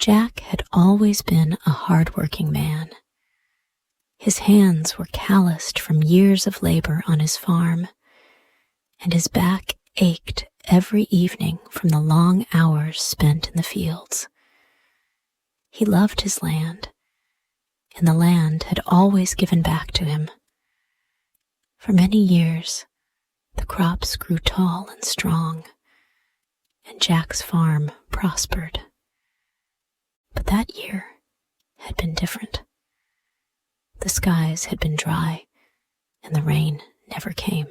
Jack had always been a hard-working man. His hands were calloused from years of labor on his farm, and his back ached every evening from the long hours spent in the fields. He loved his land, and the land had always given back to him. For many years, the crops grew tall and strong, and Jack's farm prospered. But that year had been different. The skies had been dry, and the rain never came.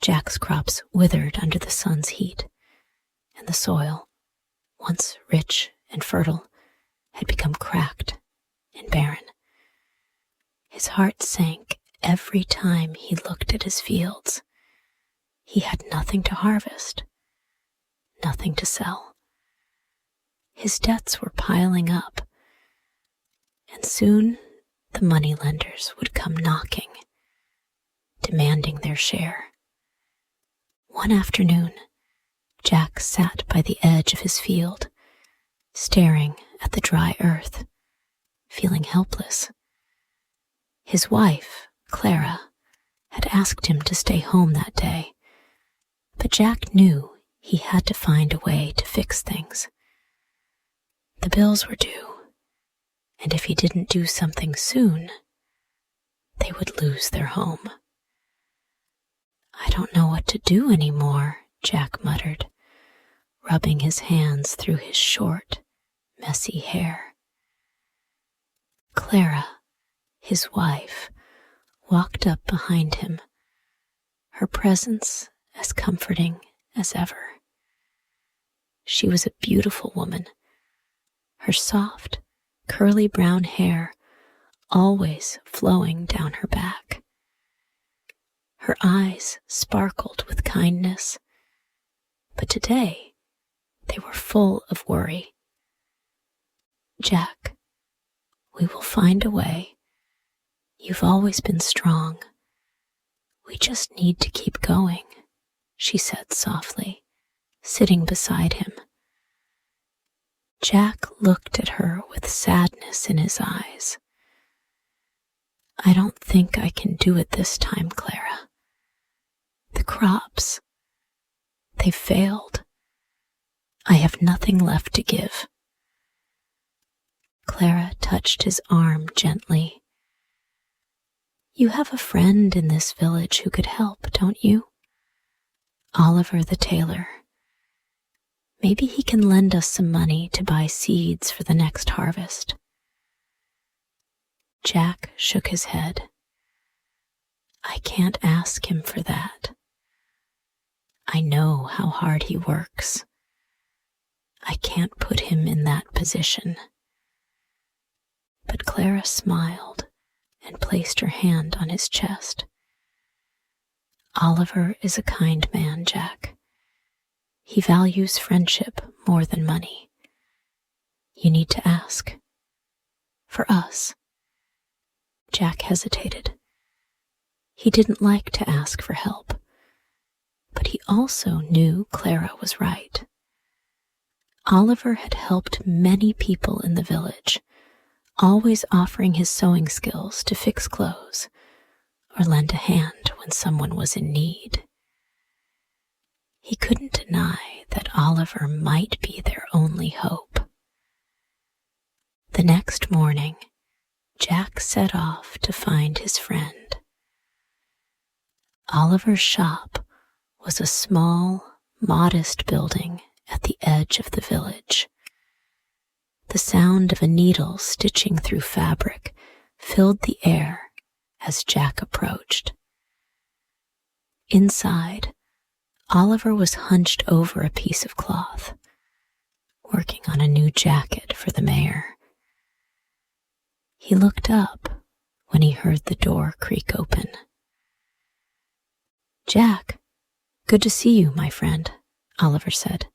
Jack's crops withered under the sun's heat, and the soil, once rich and fertile, had become cracked and barren. His heart sank every time he looked at his fields. He had nothing to harvest, nothing to sell. His debts were piling up, and soon the moneylenders would come knocking, demanding their share. One afternoon, Jack sat by the edge of his field, staring at the dry earth, feeling helpless. His wife, Clara, had asked him to stay home that day, but Jack knew he had to find a way to fix things. The bills were due, and if he didn't do something soon, they would lose their home. "I don't know what to do anymore," Jack muttered, rubbing his hands through his short, messy hair. Clara, his wife, walked up behind him, her presence as comforting as ever. She was a beautiful woman, her soft, curly brown hair always flowing down her back. Her eyes sparkled with kindness, but today they were full of worry. "Jack, we will find a way. You've always been strong. We just need to keep going," she said softly, sitting beside him. Jack looked at her with sadness in his eyes. "I don't think I can do it this time, Clara. The crops, they've failed. I have nothing left to give." Clara touched his arm gently. "You have a friend in this village who could help, don't you? Oliver the tailor. Maybe he can lend us some money to buy seeds for the next harvest." Jack shook his head. "I can't ask him for that. I know how hard he works. I can't put him in that position." But Clara smiled and placed her hand on his chest. "Oliver is a kind man, Jack. He values friendship more than money. You need to ask. For us." Jack hesitated. He didn't like to ask for help, but he also knew Clara was right. Oliver had helped many people in the village, always offering his sewing skills to fix clothes or lend a hand when someone was in need. He couldn't deny that Oliver might be their only hope. The next morning, Jack set off to find his friend. Oliver's shop was a small, modest building at the edge of the village. The sound of a needle stitching through fabric filled the air as Jack approached. Inside, Oliver was hunched over a piece of cloth, working on a new jacket for the mayor. He looked up when he heard the door creak open. "Jack, good to see you, my friend," Oliver said,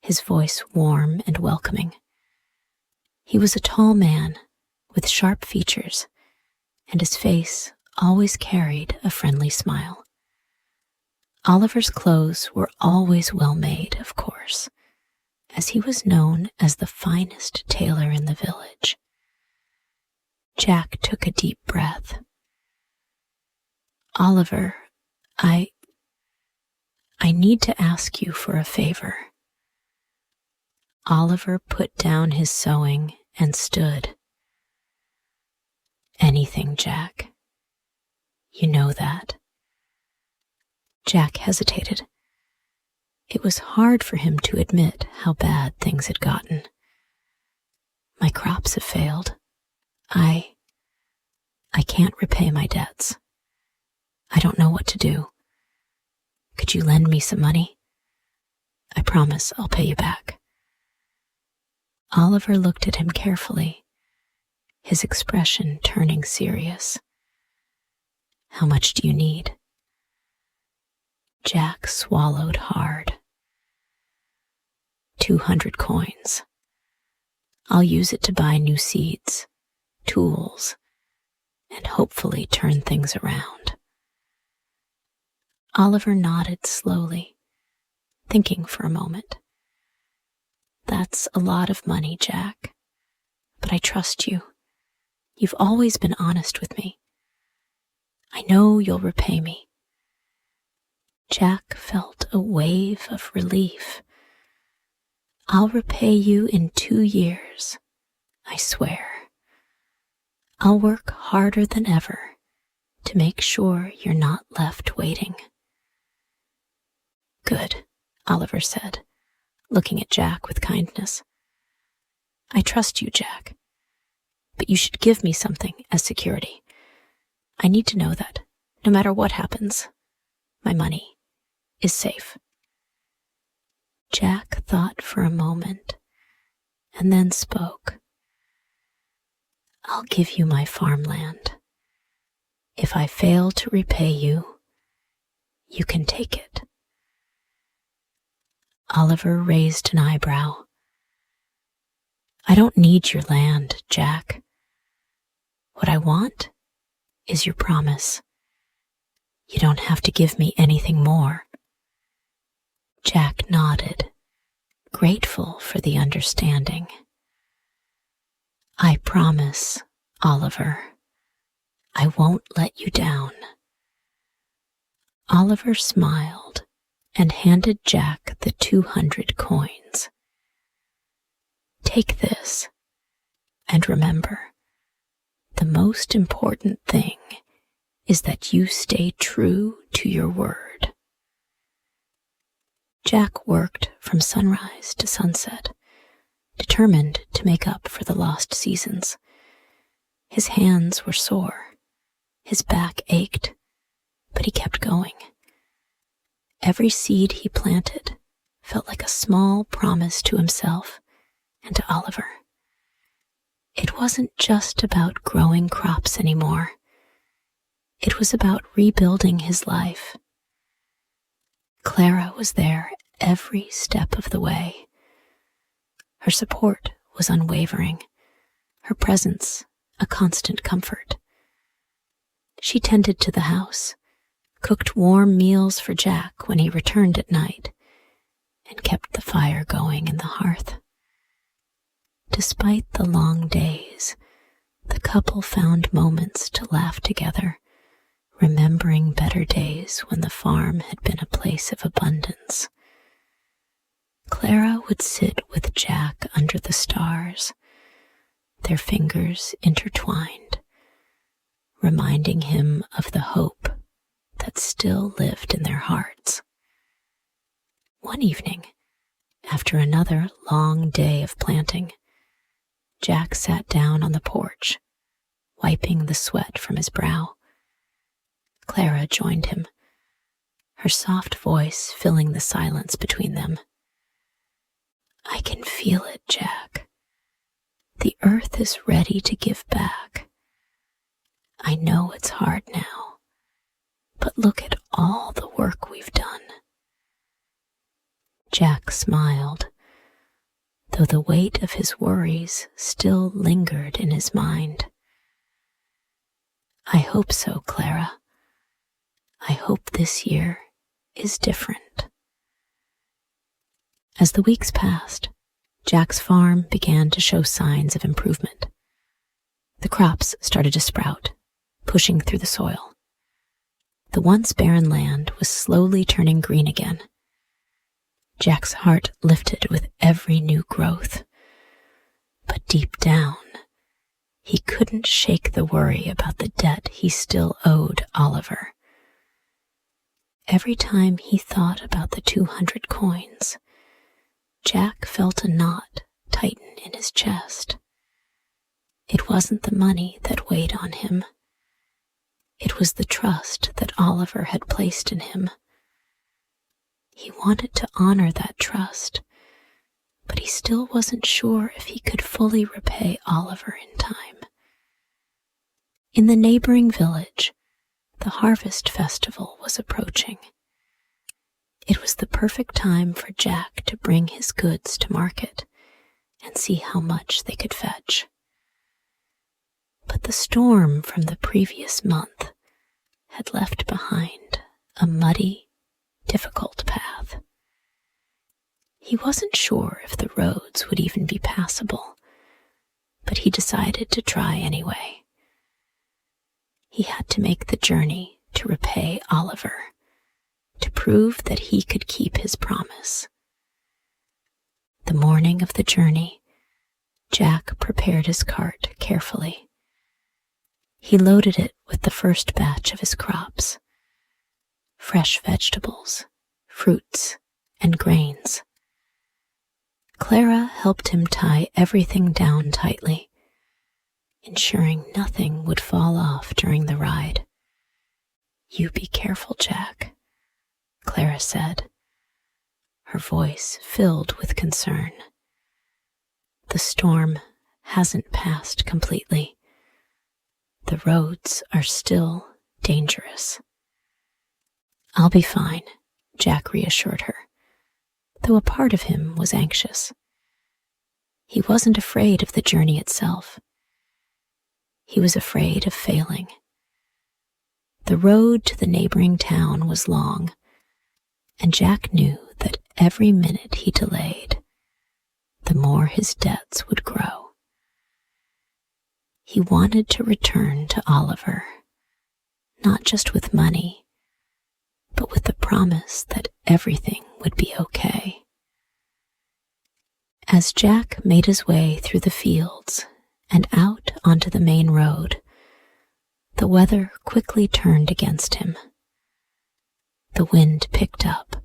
his voice warm and welcoming. He was a tall man with sharp features, and his face always carried a friendly smile. Oliver's clothes were always well made, of course, as he was known as the finest tailor in the village. Jack took a deep breath. "Oliver, I need to ask you for a favor." Oliver put down his sewing and stood. "Anything, Jack. You know that." Jack hesitated. It was hard for him to admit how bad things had gotten. "My crops have failed. I can't repay my debts. I don't know what to do. Could you lend me some money? I promise I'll pay you back." Oliver looked at him carefully, his expression turning serious. "How much do you need?" Jack swallowed hard. 200 coins. I'll use it to buy new seeds, tools, and hopefully turn things around. Oliver nodded slowly, thinking for a moment. "That's a lot of money, Jack, but I trust you. You've always been honest with me. I know you'll repay me." Jack felt a wave of relief. "I'll repay you in 2 years, I swear. I'll work harder than ever to make sure you're not left waiting." "Good," Oliver said, looking at Jack with kindness. "I trust you, Jack, but you should give me something as security. I need to know that, no matter what happens, my money is safe." Jack thought for a moment and then spoke. "I'll give you my farmland. If I fail to repay you, you can take it." Oliver raised an eyebrow. "I don't need your land, Jack. What I want is your promise. You don't have to give me anything more." Jack nodded, grateful for the understanding. "I promise, Oliver, I won't let you down." Oliver smiled and handed Jack the 200 coins. "Take this, and remember, the most important thing is that you stay true to your word." Jack worked from sunrise to sunset, determined to make up for the lost seasons. His hands were sore, his back ached, but he kept going. Every seed he planted felt like a small promise to himself and to Oliver. It wasn't just about growing crops anymore. It was about rebuilding his life. Clara was there every step of the way. Her support was unwavering, her presence a constant comfort. She tended to the house, cooked warm meals for Jack when he returned at night, and kept the fire going in the hearth. Despite the long days, the couple found moments to laugh together, remembering better days when the farm had been a place of abundance. Clara would sit with Jack under the stars, their fingers intertwined, reminding him of the hope that still lived in their hearts. One evening, after another long day of planting, Jack sat down on the porch, wiping the sweat from his brow. Clara joined him, her soft voice filling the silence between them. "I can feel it, Jack. The earth is ready to give back. I know it's hard now, but look at all the work we've done." Jack smiled, though the weight of his worries still lingered in his mind. "I hope so, Clara. I hope this year is different." As the weeks passed, Jack's farm began to show signs of improvement. The crops started to sprout, pushing through the soil. The once barren land was slowly turning green again. Jack's heart lifted with every new growth. But deep down, he couldn't shake the worry about the debt he still owed Oliver. Every time he thought about the 200 coins, Jack felt a knot tighten in his chest. It wasn't the money that weighed on him. It was the trust that Oliver had placed in him. He wanted to honor that trust, but he still wasn't sure if he could fully repay Oliver in time. In the neighboring village, the harvest festival was approaching. It was the perfect time for Jack to bring his goods to market and see how much they could fetch. But the storm from the previous month had left behind a muddy, difficult path. He wasn't sure if the roads would even be passable, but he decided to try anyway. He had to make the journey to repay Oliver, to prove that he could keep his promise. The morning of the journey, Jack prepared his cart carefully. He loaded it with the first batch of his crops, fresh vegetables, fruits, and grains. Clara helped him tie everything down tightly, ensuring nothing would fall off during the ride. "You be careful, Jack," Clara said, her voice filled with concern. "The storm hasn't passed completely. The roads are still dangerous." "I'll be fine," Jack reassured her, though a part of him was anxious. He wasn't afraid of the journey itself. He was afraid of failing. The road to the neighboring town was long, and Jack knew that every minute he delayed, the more his debts would grow. He wanted to return to Oliver, not just with money, but with the promise that everything would be okay. As Jack made his way through the fields and out onto the main road, the weather quickly turned against him. The wind picked up,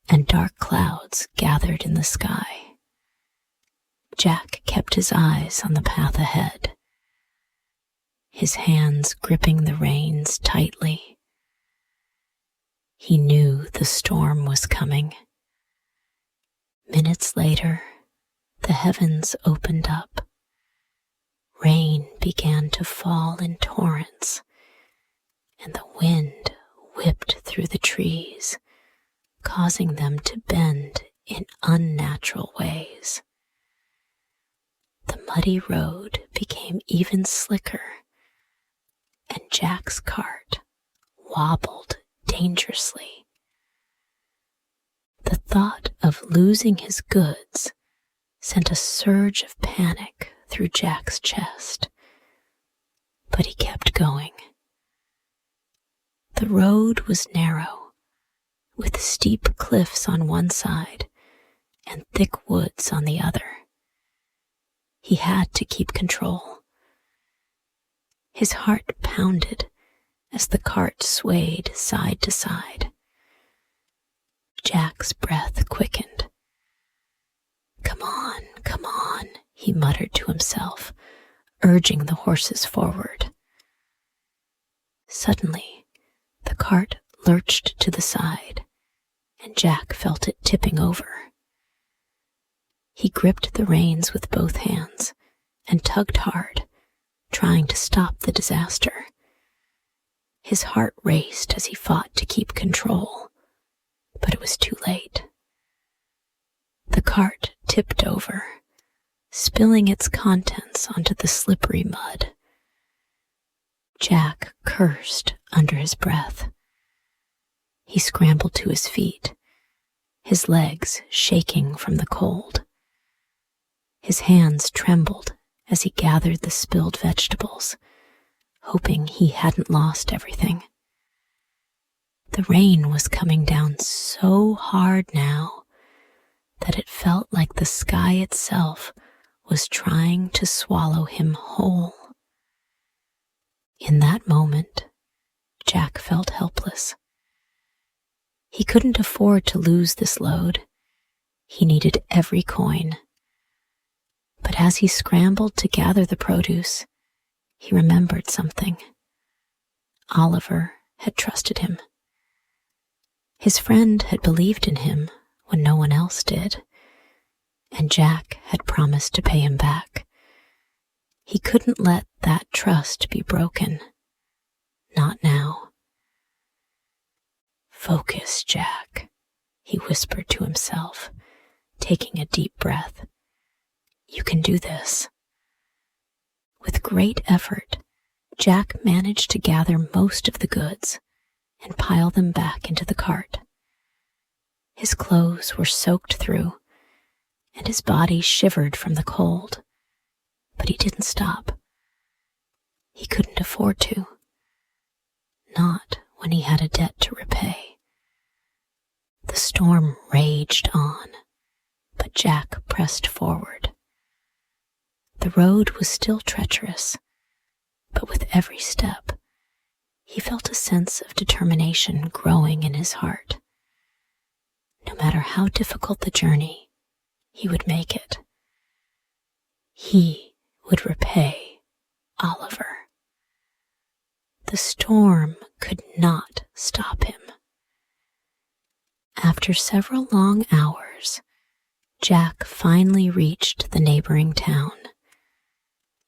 and dark clouds gathered in the sky. Jack kept his eyes on the path ahead, his hands gripping the reins tightly. He knew the storm was coming. Minutes later, the heavens opened up. Rain began to fall in torrents, and the wind whipped through the trees, causing them to bend in unnatural ways. The muddy road became even slicker, and Jack's cart wobbled dangerously. The thought of losing his goods sent a surge of panic through Jack's chest, but he kept going. The road was narrow, with steep cliffs on one side and thick woods on the other. He had to keep control. His heart pounded as the cart swayed side to side. Jack's breath quickened. Come on, he muttered to himself, urging the horses forward. Suddenly, the cart lurched to the side, and Jack felt it tipping over. He gripped the reins with both hands and tugged hard, trying to stop the disaster. His heart raced as he fought to keep control, but it was too late. The cart tipped over, spilling its contents onto the slippery mud. Jack cursed under his breath. He scrambled to his feet, his legs shaking from the cold. His hands trembled as he gathered the spilled vegetables, hoping he hadn't lost everything. The rain was coming down so hard now that it felt like the sky itself was trying to swallow him whole. In that moment, Jack felt helpless. He couldn't afford to lose this load. He needed every coin. But as he scrambled to gather the produce, he remembered something. Oliver had trusted him. His friend had believed in him when no one else did, and Jack had promised to pay him back. He couldn't let that trust be broken. Not now. "Focus, Jack," he whispered to himself, taking a deep breath. "You can do this." With great effort, Jack managed to gather most of the goods and pile them back into the cart. His clothes were soaked through, and his body shivered from the cold, but he didn't stop. He couldn't afford to. Not when he had a debt to repay. The storm raged on, but Jack pressed forward. The road was still treacherous, but with every step, he felt a sense of determination growing in his heart. No matter how difficult the journey, he would make it. He would repay Oliver. The storm could not stop him. After several long hours, Jack finally reached the neighboring town.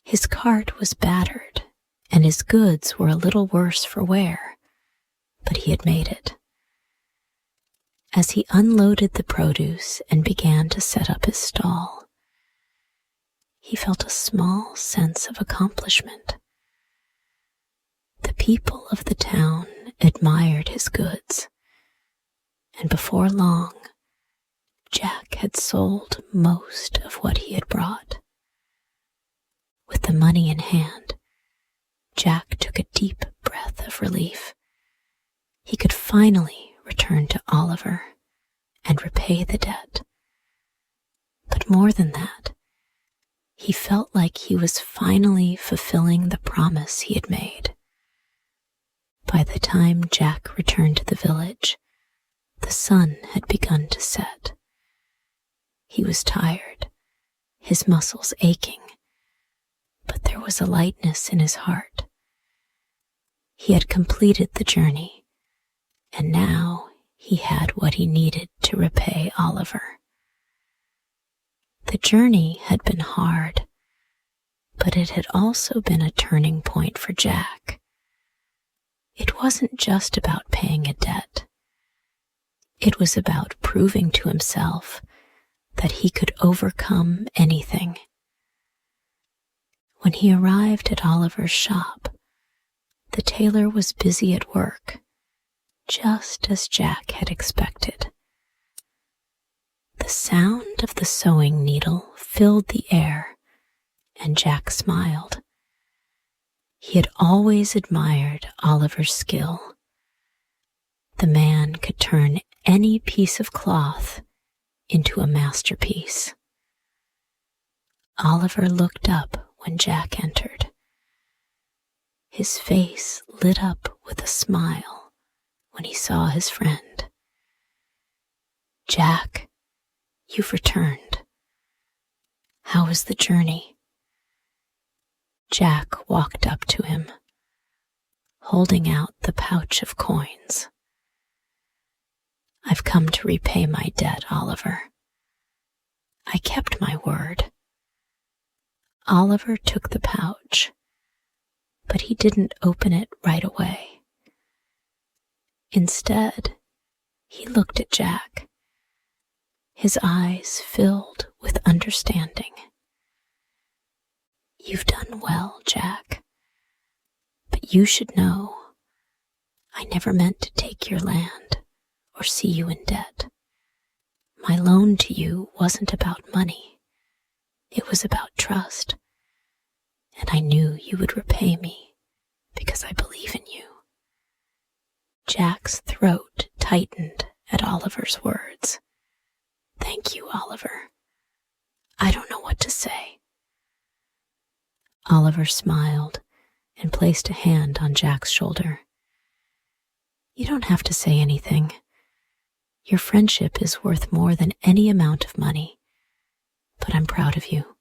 His cart was battered, and his goods were a little worse for wear, but he had made it. As he unloaded the produce and began to set up his stall, he felt a small sense of accomplishment. The people of the town admired his goods, and before long, Jack had sold most of what he had brought. With the money in hand, Jack took a deep breath of relief. He could finally return to Oliver and repay the debt. But more than that, he felt like he was finally fulfilling the promise he had made. By the time Jack returned to the village, the sun had begun to set. He was tired, his muscles aching, but there was a lightness in his heart. He had completed the journey, and now he had what he needed to repay Oliver. The journey had been hard, but it had also been a turning point for Jack. It wasn't just about paying a debt. It was about proving to himself that he could overcome anything. When he arrived at Oliver's shop, the tailor was busy at work, just as Jack had expected. The sound of the sewing needle filled the air, and Jack smiled. He had always admired Oliver's skill. The man could turn any piece of cloth into a masterpiece. Oliver looked up when Jack entered. His face lit up with a smile when he saw his friend. "Jack, you've returned. How was the journey?" Jack walked up to him, holding out the pouch of coins. "I've come to repay my debt, Oliver. I kept my word." Oliver took the pouch, but he didn't open it right away. Instead, he looked at Jack. His eyes filled with understanding. "You've done well, Jack, but you should know I never meant to take your land or see you in debt. My loan to you wasn't about money. It was about trust, and I knew you would repay me because I believe in you. Jack's throat tightened at Oliver's words. Thank you, Oliver. I don't know what to say. Oliver smiled and placed a hand on Jack's shoulder. You don't have to say anything. Your friendship is worth more than any amount of money, but I'm proud of you.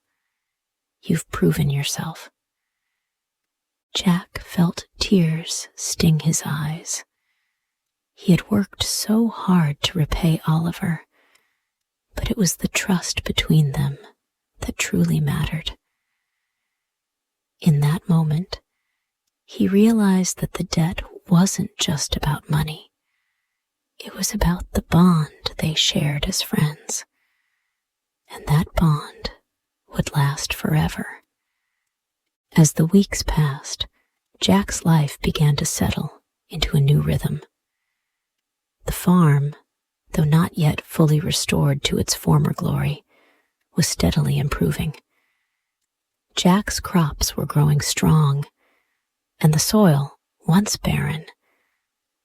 You've proven yourself. Jack felt tears sting his eyes. He had worked so hard to repay Oliver, but it was the trust between them that truly mattered. In that moment, he realized that the debt wasn't just about money. It was about the bond they shared as friends, and that bond would last forever. As the weeks passed, Jack's life began to settle into a new rhythm. The farm, though not yet fully restored to its former glory, was steadily improving. Jack's crops were growing strong, and the soil, once barren,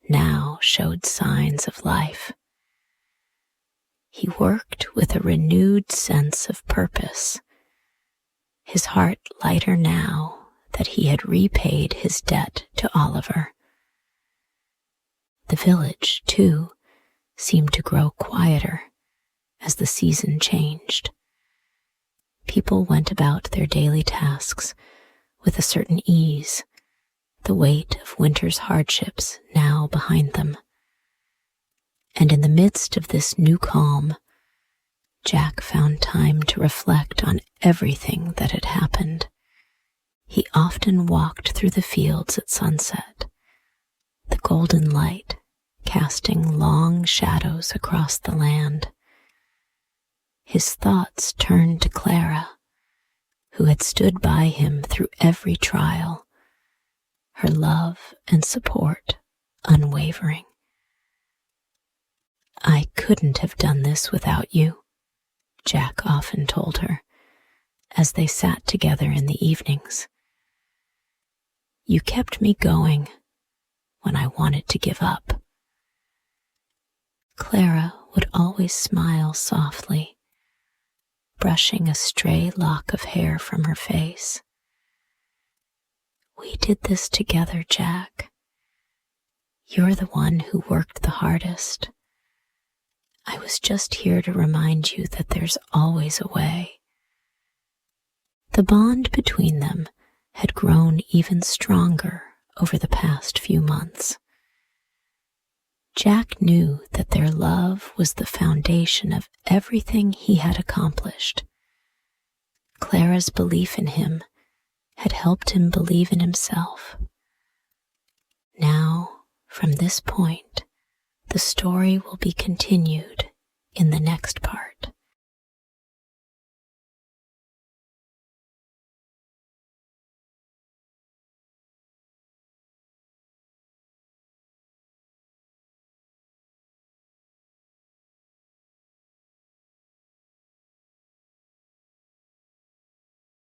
now showed signs of life. He worked with a renewed sense of purpose, his heart lighter now that he had repaid his debt to Oliver. The village, too, seemed to grow quieter as the season changed. People went about their daily tasks with a certain ease, the weight of winter's hardships now behind them. And in the midst of this new calm, Jack found time to reflect on everything that had happened. He often walked through the fields at sunset, the golden light casting long shadows across the land. His thoughts turned to Clara, who had stood by him through every trial, her love and support unwavering. I couldn't have done this without you, Jack often told her, as they sat together in the evenings. You kept me going when I wanted to give up. Clara would always smile softly, brushing a stray lock of hair from her face. We did this together, Jack. You're the one who worked the hardest. I was just here to remind you that there's always a way. The bond between them had grown even stronger over the past few months. Jack knew that their love was the foundation of everything he had accomplished. Clara's belief in him had helped him believe in himself. Now, from this point, the story will be continued in the next part.